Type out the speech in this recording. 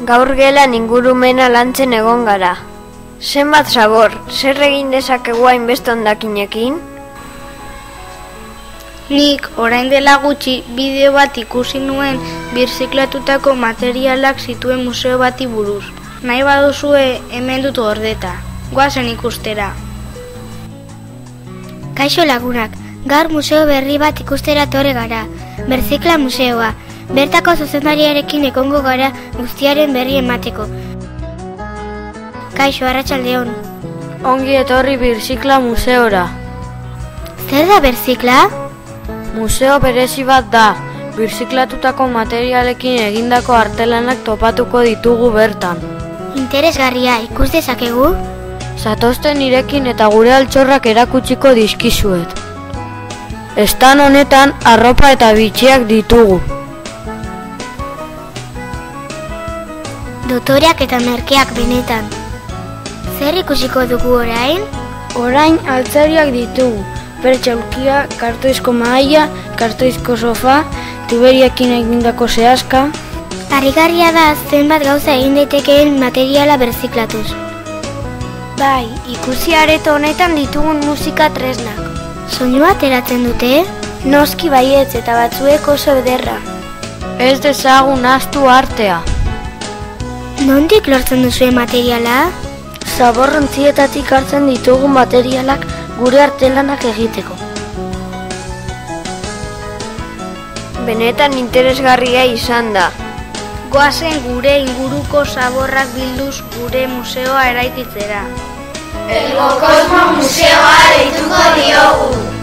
Gaur gelan ingurumena lantzen egon gara. Zenbat zabor, zer egin dezakegu hainbeste hondakinekin? Nik orain dela gutxi bideo bat ikusi nuen birziklatutako materialak zituen museo bati buruz. Nahi baduzue hemen dut gordeta. Goazen ikustera. Kaixo lagunak, gaur museo berri bat ikustera etorri gara. Birzikla museoa. Bertako zuzendariarekin egongo gara guztiaren berri emateko. Kaixo, arratsaldeon. Ongi etorri Birzikla museora. Zer da birzikla? Museo berezi bat da. Birziklatutako materialekin egindako artelanak topatuko ditugu bertan. Interesgarria, ikus dezakegu? Zatozten nirekin eta gure altxorrak erakutsiko dizkizuet. Estan honetan arropa eta bitxiak ditugu. Dotoreak eta merkeak benetan. Zer ikusiko dugu orain? Orain altzariak ditugu. Pertsaulkia, kartoizko mahaia, kartoizko sofa, tuberiakin egindako zehazka. Harrigarria da zenbat gauza egin daitekeen materiala birziklatuz. Bai, ikusi areto honetan ditugun musika tresnak. Soinua ateratzen dute? Noski baietz eta batzuek oso ederra. Ez dezagun ahaztu artea. Nondik lortzen duzue materiala? Zaborrontzietatik hartzen ditugu materialak gure artelanak egiteko. Benetan interesgarria izan da. Goazen gure inguruko zaborrak bilduz gure museoa eraikitzera. Elgo Kosmo Museoa deituko diogu.